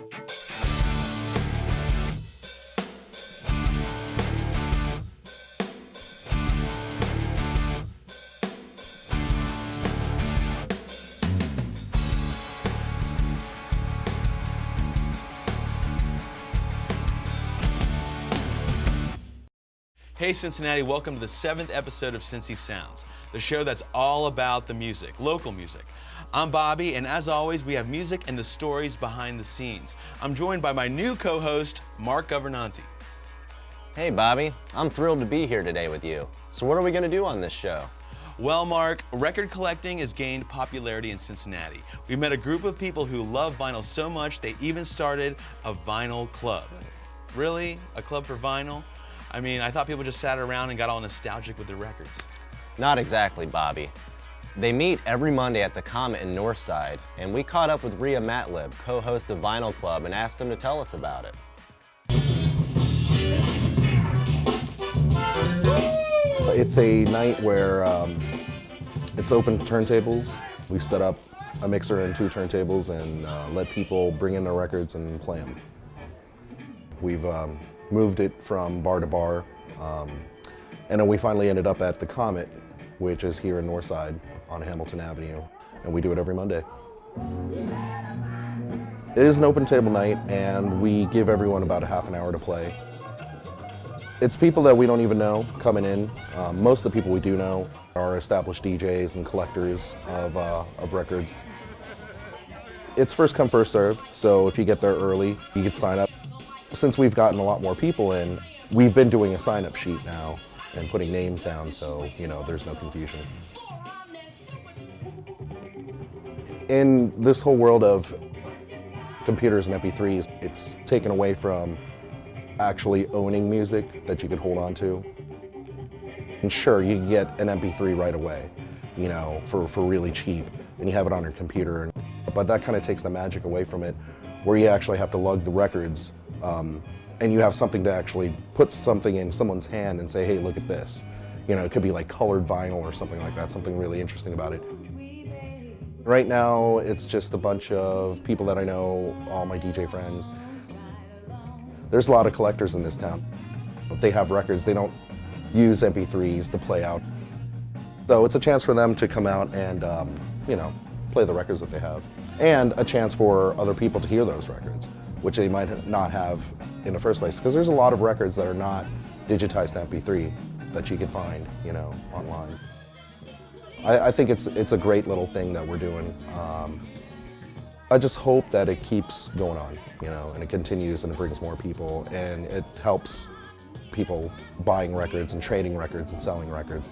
Hey Cincinnati, welcome to the 7th episode of Cincy Sounds, the show that's all about the music, local music. I'm Bobby, and as always, we have music and the stories behind the scenes. I'm joined by my new co-host, Mark Governanti. Hey Bobby, I'm thrilled to be here today with you. So what are we going to do on this show? Well, Mark, record collecting has gained popularity in Cincinnati. We met a group of people who love vinyl so much they even started a vinyl club. Really? A club for vinyl? I mean, I thought people just sat around and got all nostalgic with their records. Not exactly, Bobby. They meet every Monday at the Comet in Northside, and we caught up with Rhea Matlib, co-host of Vinyl Club, and asked him to tell us about it. It's a night where it's open turntables. We set up a mixer and 2 turntables and let people bring in their records and play them. We've moved it from bar to bar, and then we finally ended up at the Comet, which is here in Northside on Hamilton Avenue, and we do it every Monday. It is an open table night, and we give everyone about a half an hour to play. It's people that we don't even know coming in. Most of the people we do know are established DJs and collectors of records. It's first come, first served, so if you get there early, you can sign up. Since we've gotten a lot more people in, we've been doing a sign-up sheet now and putting names down so, there's no confusion. In this whole world of computers and MP3s, it's taken away from actually owning music that you could hold on to. And sure, you can get an MP3 right away, for really cheap, and you have it on your computer. But that kind of takes the magic away from it, where you actually have to lug the records, and you have something to actually put something in someone's hand and say, hey, look at this. It could be like colored vinyl or something like that, something really interesting about it. Right now, it's just a bunch of people that I know, all my DJ friends. There's a lot of collectors in this town. They have records, they don't use MP3s to play out. So it's a chance for them to come out and, play the records that they have. And a chance for other people to hear those records, which they might not have in the first place, because there's a lot of records that are not digitized MP3 that you can find, online. I think it's a great little thing that we're doing. I just hope that it keeps going on, and it continues and it brings more people, and it helps people buying records and trading records and selling records.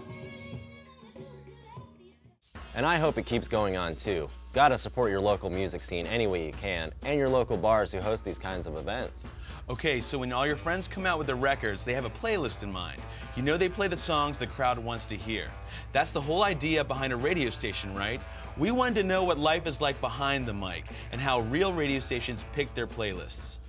And I hope it keeps going on too. Gotta support your local music scene any way you can, and your local bars who host these kinds of events. Okay, so when all your friends come out with their records, they have a playlist in mind. They play the songs the crowd wants to hear. That's the whole idea behind a radio station, right? We wanted to know what life is like behind the mic and how real radio stations pick their playlists.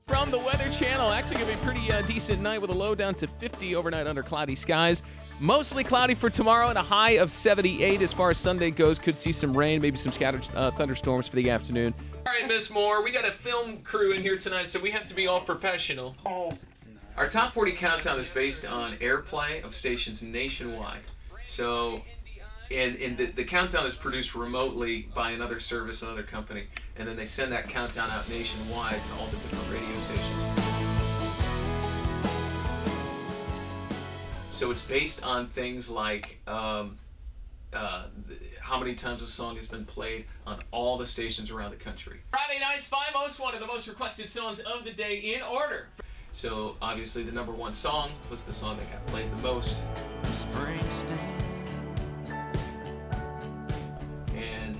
From the Weather Channel, actually going to be a pretty decent night with a low down to 50 overnight under cloudy skies. Mostly cloudy for tomorrow and a high of 78 as far as Sunday goes. Could see some rain, maybe some scattered thunderstorms for the afternoon. All right, Miss Moore, we got a film crew in here tonight, so we have to be all professional. Our Top 40 Countdown is based on airplay of stations nationwide. So, and the countdown is produced remotely by another service, another company, and then they send that countdown out nationwide to all the different radio stations. So it's based on things like how many times a song has been played on all the stations around the country. Friday night's 5 Most Wanted, the most requested songs of the day in order. So obviously the number 1 song was the song that got played the most. And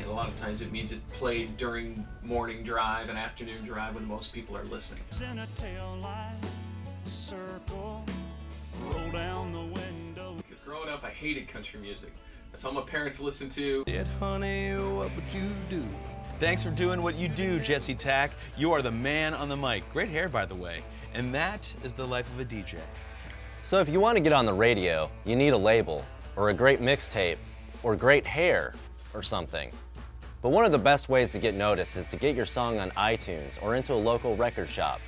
a lot of times it means it played during morning drive and afternoon drive when most people are listening. Roll down the window. Because growing up, I hated country music. That's all my parents listened to. Honey, what would you do? Thanks for doing what you do, Jesse Tack. You are the man on the mic. Great hair, by the way. And that is the life of a DJ. So if you want to get on the radio, you need a label, or a great mixtape, or great hair, or something. But one of the best ways to get noticed is to get your song on iTunes or into a local record shop.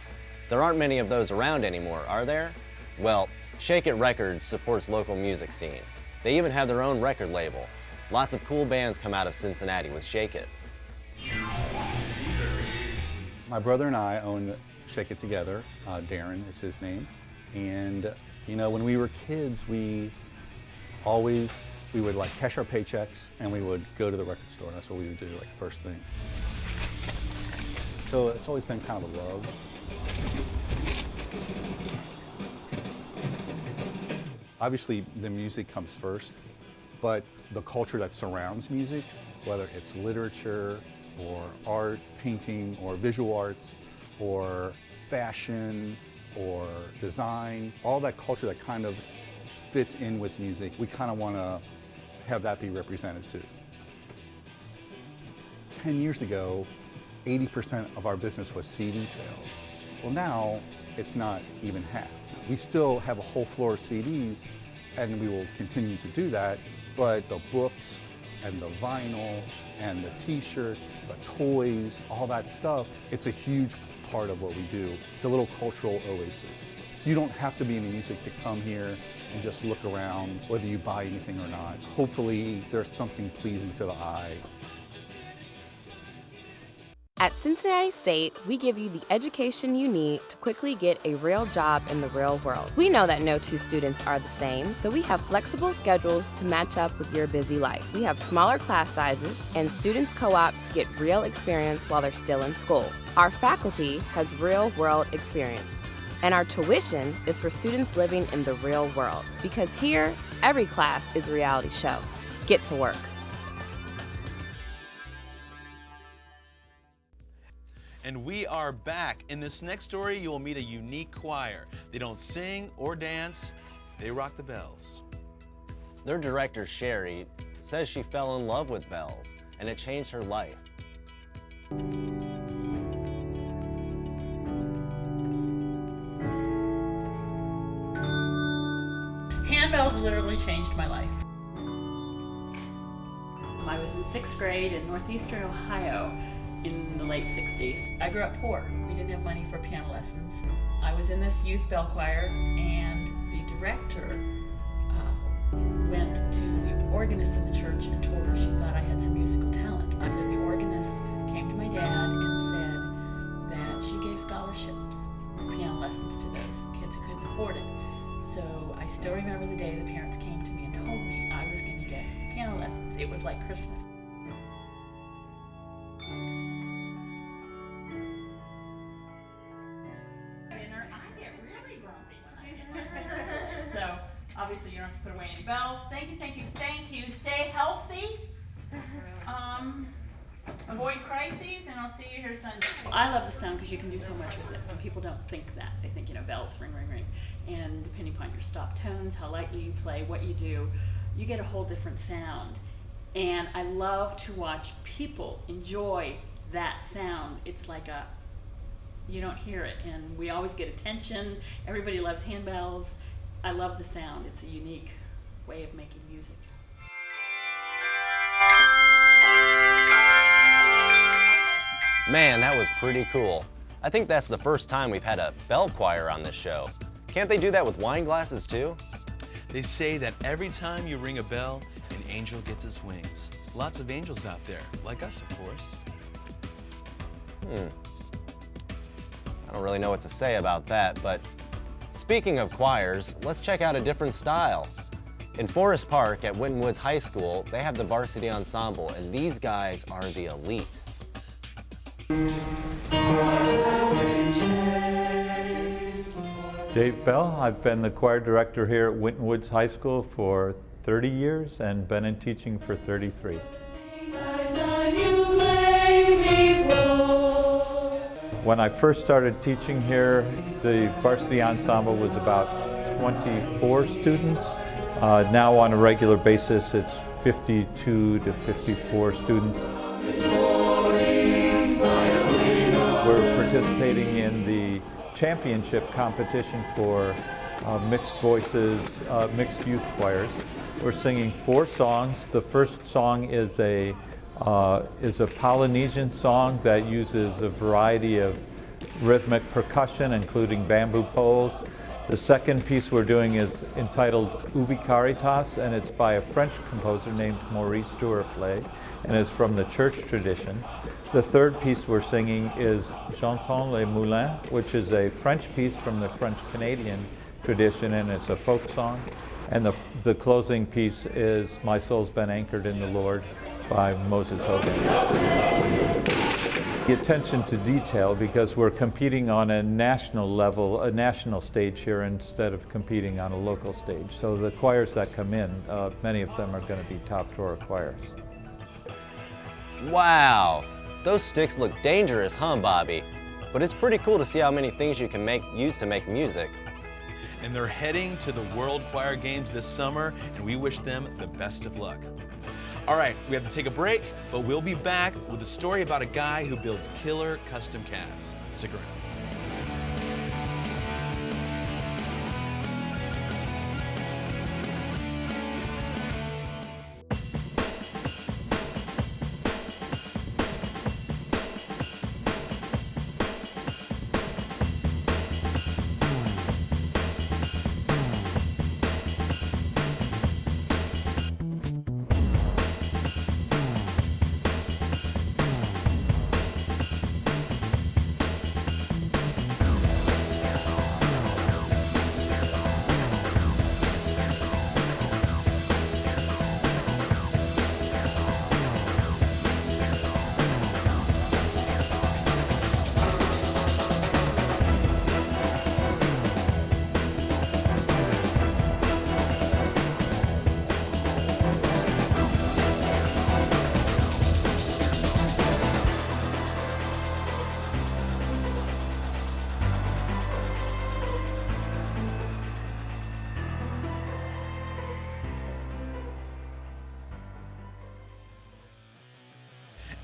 There aren't many of those around anymore, are there? Well, Shake It Records supports local music scene. They even have their own record label. Lots of cool bands come out of Cincinnati with Shake It. My brother and I own Shake It together. Darren is his name. And you know, when we were kids, we would like cash our paychecks and we would go to the record store. That's what we would do, like first thing. So it's always been kind of a love. Obviously, the music comes first, but the culture that surrounds music, whether it's literature or art, painting or visual arts or fashion or design, all that culture that kind of fits in with music, we kind of want to have that be represented too. 10 years ago, 80% of our business was CD sales. Well, now it's not even half. We still have a whole floor of CDs, and we will continue to do that, but the books and the vinyl and the t-shirts, the toys, all that stuff, it's a huge part of what we do. It's a little cultural oasis. You don't have to be in music to come here and just look around, whether you buy anything or not. Hopefully there's something pleasing to the eye. At Cincinnati State, we give you the education you need to quickly get a real job in the real world. We know that no two students are the same, so we have flexible schedules to match up with your busy life. We have smaller class sizes, and students co-op to get real experience while they're still in school. Our faculty has real-world experience, and our tuition is for students living in the real world. Because here, every class is a reality show. Get to work. And we are back. In this next story, you will meet a unique choir. They don't sing or dance, they rock the bells. Their director, Sherry, says she fell in love with bells, and it changed her life. Handbells literally changed my life. I was in 6th grade in northeastern Ohio in the late 60s. I grew up poor. We didn't have money for piano lessons. I was in this youth bell choir, and the director went to the organist of the church and told her she thought I had some musical talent. So the organist came to my dad and said that she gave scholarships, piano lessons to those kids who couldn't afford it. So I still remember the day the parents came to me and told me I was going to get piano lessons. It was like Christmas. So obviously you don't have to put away any bells. Thank you, thank you, thank you. Stay healthy. Avoid crises, and I'll see you here Sunday. I love the sound because you can do so much with it, and people don't think that. They think, you know, bells, ring, ring, ring. And depending upon your stop tones, how lightly you play, what you do, you get a whole different sound. And I love to watch people enjoy that sound. It's like you don't hear it, and we always get attention. Everybody loves handbells. I love the sound. It's a unique way of making music. Man, that was pretty cool. I think that's the first time we've had a bell choir on this show. Can't they do that with wine glasses too? They say that every time you ring a bell, an angel gets his wings. Lots of angels out there, like us, of course. I don't really know what to say about that, but speaking of choirs, let's check out a different style. In Forest Park at Winton Woods High School, they have the varsity ensemble, and these guys are the elite. Dave Bell. I've been the choir director here at Winton Woods High School for 30 years and been in teaching for 33. When I first started teaching here, the varsity ensemble was about 24 students. Now on a regular basis, it's 52 to 54 students. We're participating in the championship competition for mixed voices, mixed youth choirs. We're singing 4 songs. The first song is a is a Polynesian song that uses a variety of rhythmic percussion, including bamboo poles. The second piece we're doing is entitled Ubi Caritas, and it's by a French composer named Maurice Duruflé, and is from the church tradition. The third piece we're singing is J'entends les moulins, which is a French piece from the French-Canadian tradition, and it's a folk song. And the closing piece is My Soul's Been Anchored in the Lord by Moses Hogan. The attention to detail, because we're competing on a national level, a national stage here, instead of competing on a local stage. So the choirs that come in, many of them are going to be top drawer choirs. Wow, those sticks look dangerous, huh, Bobby? But it's pretty cool to see how many things you can use to make music. And they're heading to the World Choir Games this summer, and we wish them the best of luck. All right, we have to take a break, but we'll be back with a story about a guy who builds killer custom cabs. Stick around.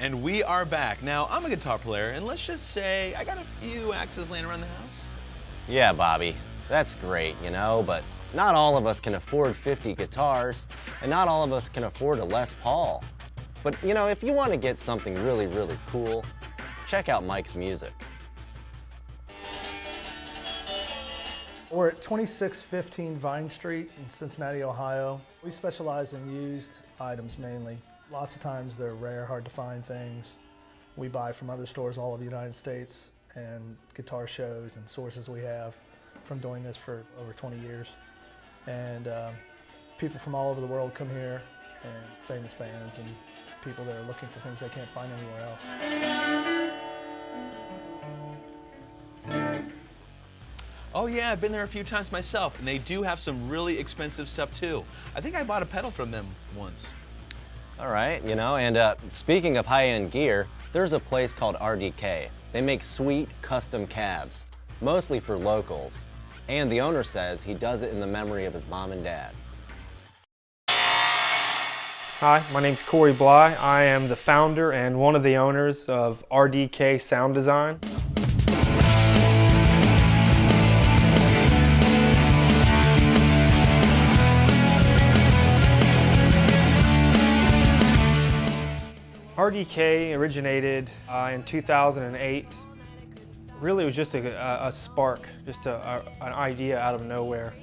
And we are back. Now, I'm a guitar player, and let's just say I got a few axes laying around the house. Yeah, Bobby, that's great, you know, but not all of us can afford 50 guitars, and not all of us can afford a Les Paul. But, you know, if you want to get something really, really cool, check out Mike's Music. We're at 2615 Vine Street in Cincinnati, Ohio. We specialize in used items mainly. Lots of times they're rare, hard to find things. We buy from other stores all over the United States and guitar shows and sources we have from doing this for over 20 years. And people from all over the world come here, and famous bands and people that are looking for things they can't find anywhere else. Oh yeah, I've been there a few times myself, and they do have some really expensive stuff too. I think I bought a pedal from them once. All right, you know, and speaking of high-end gear, there's a place called RDK. They make sweet custom cabs, mostly for locals. And the owner says he does it in the memory of his mom and dad. Hi, my name's Corey Bly. I am the founder and one of the owners of RDK Sound Design. RDK originated in 2008. Really, it was just a spark, just an idea out of nowhere.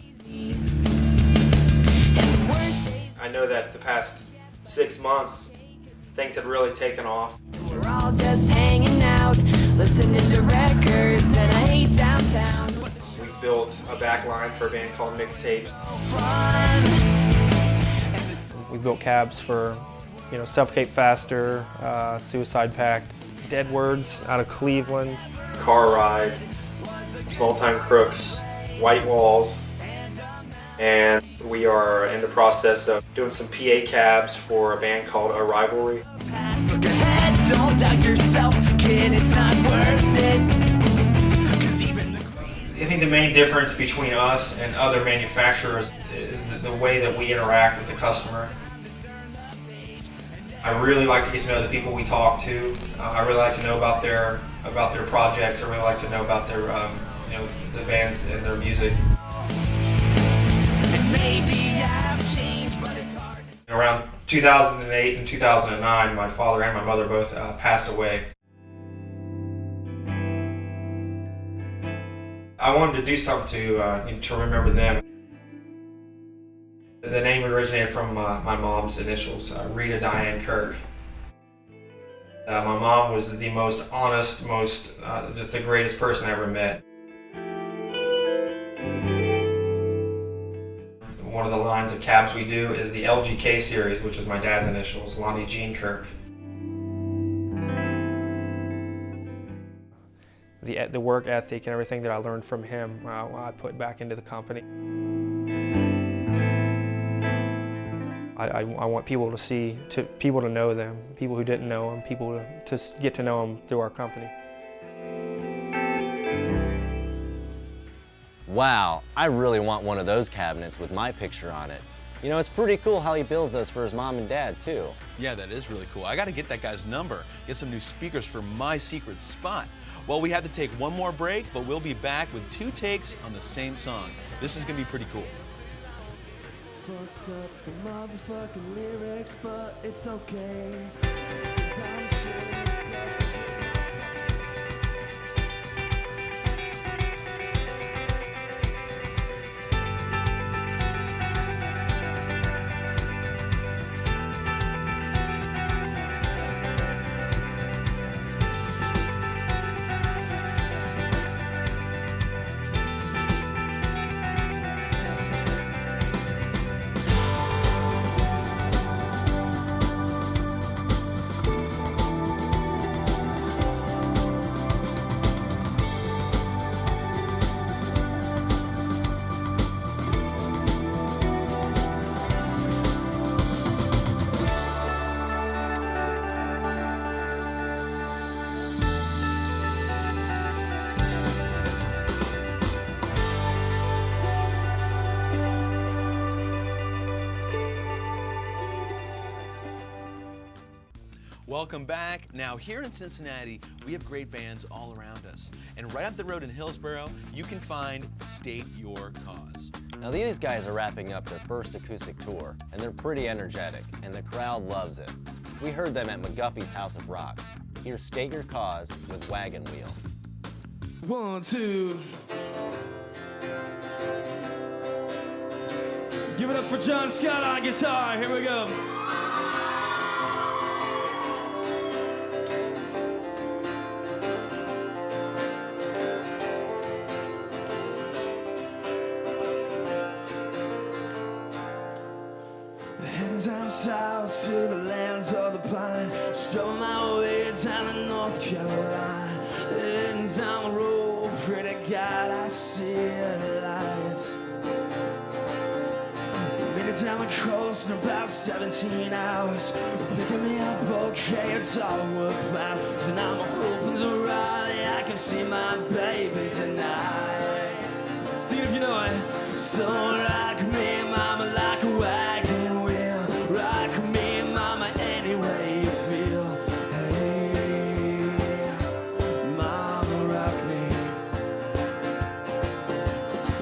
I know that the past 6 months, things have really taken off. We're all just hanging out, listening to records, and I hate downtown. We built a back line for a band called Mixtapes. We built cabs for, you know, Suffocate Faster, Suicide Pact, Dead Words out of Cleveland, Car Rides, Small Time Crooks, White Walls, and we are in the process of doing some PA cabs for a band called A Rivalry. Look ahead, don't doubt yourself, kid, it's not worth it. I think the main difference between us and other manufacturers is the way that we interact with the customer. I really like to get to know the people we talk to. I really like to know about their projects. I really like to know about their, you know, the bands and their music. Maybe I've changed, but it's hard to Around 2008 and 2009, my father and my mother both passed away. I wanted to do something to remember them. The name originated from my mom's initials, Rita Diane Kirk. My mom was the most honest, just the greatest person I ever met. One of the lines of cabs we do is the LGK series, which is my dad's initials, Lonnie Jean Kirk. The work ethic and everything that I learned from him, I put back into the company. I want people to see, people to know them, people who didn't know them, people to get to know them through our company. Wow, I really want one of those cabinets with my picture on it. You know, it's pretty cool how he builds those for his mom and dad, too. Yeah, that is really cool. I gotta get that guy's number, get some new speakers for my secret spot. Well, we have to take one more break, but we'll be back with 2 takes on the same song. This is gonna be pretty cool. Fucked up the motherfucking lyrics, but it's okay. 'Cause I'm sure Welcome back. Now here in Cincinnati, we have great bands all around us. And right up the road in Hillsborough, you can find State Your Cause. Now these guys are wrapping up their first acoustic tour, and they're pretty energetic, and the crowd loves it. We heard them at McGuffey's House of Rock. Here's State Your Cause with Wagon Wheel. 1, 2. Give it up for John Scott on guitar. Here we go. Down south to the lands of the pine, stole my way down to North Carolina. And down the road, pray to God I see the lights. Made it down the coast in about 17 hours. Picking me up, okay, it's all worthwhile. And I'm hoping to Raleigh, I can see my baby tonight. Sing it if you know it. So rock me, mama, like a wagon wheel. Rock me, mama, any way you feel. Hey, mama, rock me.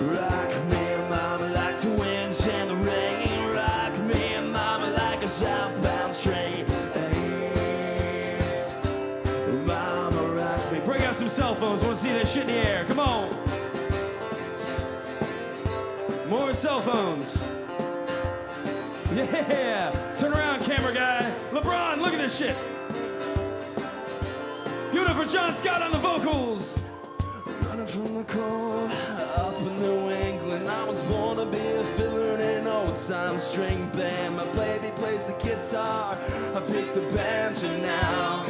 Rock me, mama, like the winds and the rain. Rock me, mama, like a southbound train. Hey, mama, rock me. Bring out some cell phones. Want to see that shit in the air. Come on. More cell phones. Yeah! Turn around, camera guy. LeBron, look at this shit. Give it up for John Scott on the vocals. Running from the cold, up in New England. I was born to be a fiddler in an old-time string band. My baby plays the guitar. I pick the banjo now.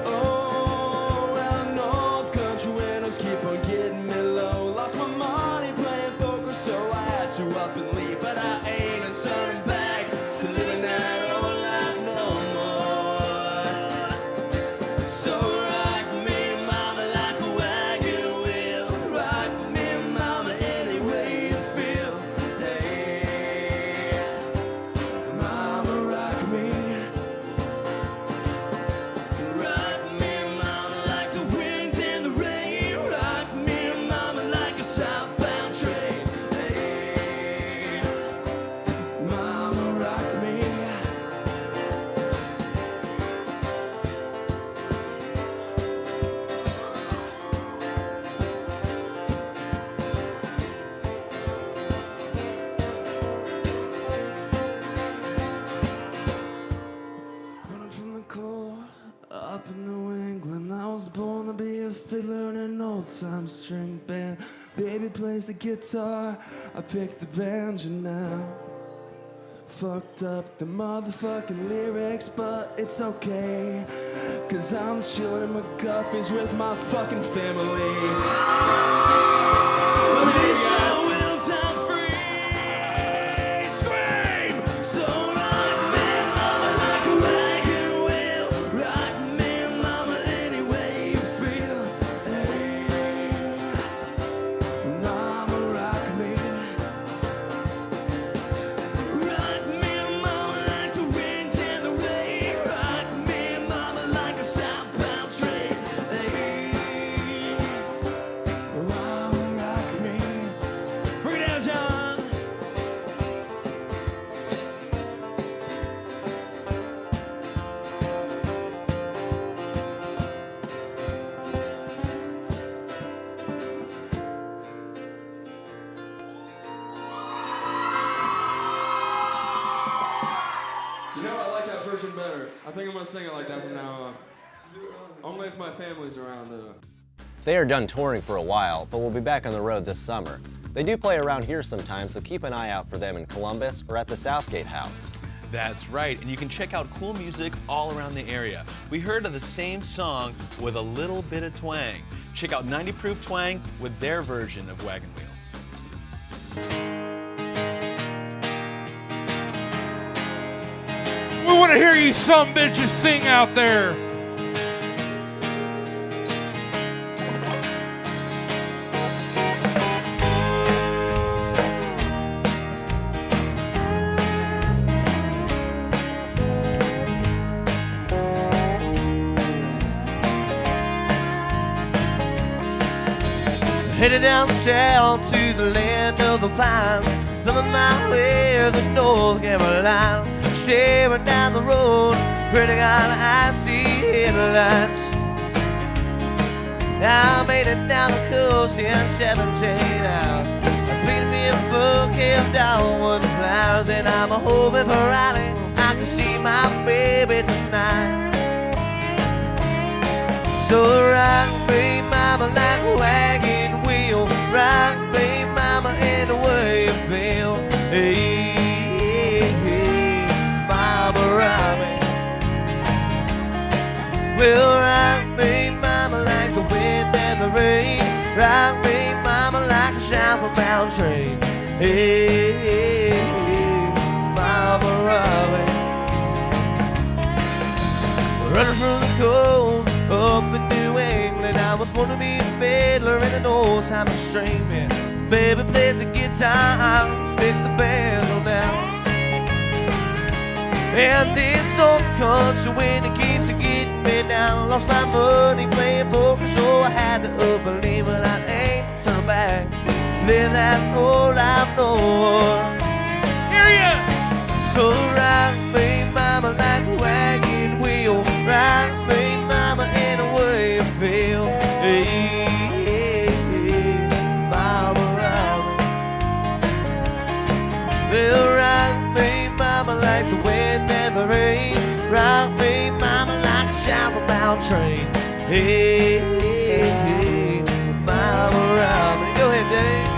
Oh, well, North Country windows keep on getting me low. Lost my money playing poker, so I had to up and leave. But I ain't turning back to live a narrow life no more. So rock me, mama, like a wagon wheel. Rock me, mama, any way you feel. Hey, mama, rock me. a fiddler in an old-time string band. Baby plays the guitar, I pick the banjo now. Fucked up the motherfucking lyrics, but it's okay, 'cause I'm chillin' in McGuffey's with my fucking family. I think I'm gonna sing it like that from now on. Only if my family's around. They are done touring for a while, but will be back on the road this summer. They do play around here sometimes, so keep an eye out for them in Columbus or at the Southgate House. That's right, and you can check out cool music all around the area. We heard of the same song with a little bit of twang. Check out 90 Proof Twang with their version of Wagon Wheel. We want to hear you some bitches sing out there. Headed down south to the land of the pines, thumbing my way to the North Carolina. Staring down the road, pretty on icy headlights. I made it down the coast in 17 hours. I picked me a bouquet of dogwood flowers, and I'm hoping for Riley I can see my baby tonight. So rock me, mama, like a wagon wheel. Rock me, mama, in the way you feel. Hey. Well, rock me, mama, like the wind and the rain. Rock me, mama, like a southbound train. Hey, hey, hey, mama, rock me. Running through the cold, up in New England, I was born to be a fiddler in an old-time string band. Baby plays the guitar, pick the banjo down. And this North Country wind, it keeps getting me down. Lost my money playing poker, so I had to up and leave, but I ain't turn back. Live that old life no more. Hear ya! So rock me, mama, like a wagon wheel. Rock me, mama, in the way you feel. Hey, hey, hey, mama, rock me. Well, rock me, mama, like the wind and the rain. Rock me, mama, like a southbound train. Hey, hey, hey, mama, rock me. Go ahead, Dave.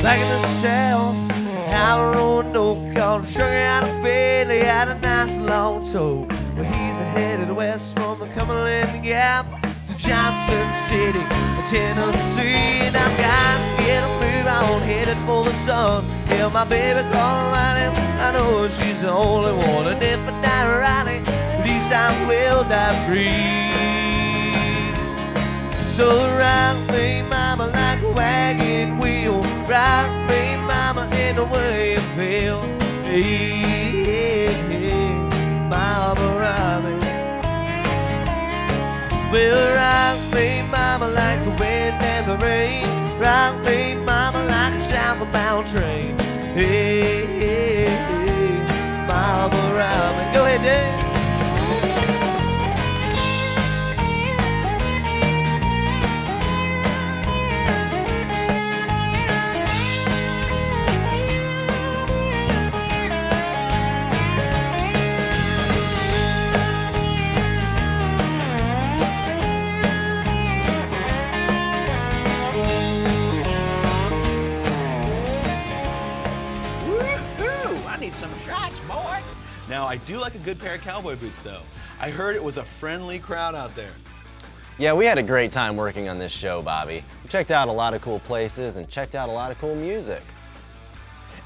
Back in the South, out on no call, sugar out of Philly, had a nice long toe. Well, he's headed west from the Cumberland Gap to Johnson City, Tennessee. And I've got to get a move on, headed for the sun. Hear my baby call Riley, I know she's the only one. And if I die Riley, at least I will die free. So rock me, mama, like a wagon wheel. Rock me, mama, in the way you feel. Hey, hey, hey, mama, rock me. Well, rock me, mama, like the wind and the rain. Rock me, on train. Hey, hey, hey, mile around me. Go ahead, Dave. Some shots, boy. Now, I do like a good pair of cowboy boots, though. I heard it was a friendly crowd out there. Yeah, we had a great time working on this show, Bobby. We checked out a lot of cool places and checked out a lot of cool music.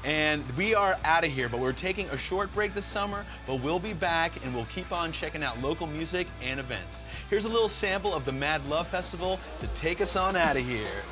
And we are out of here, but we're taking a short break this summer, but we'll be back and we'll keep on checking out local music and events. Here's a little sample of the Mad Love Festival to take us on out of here.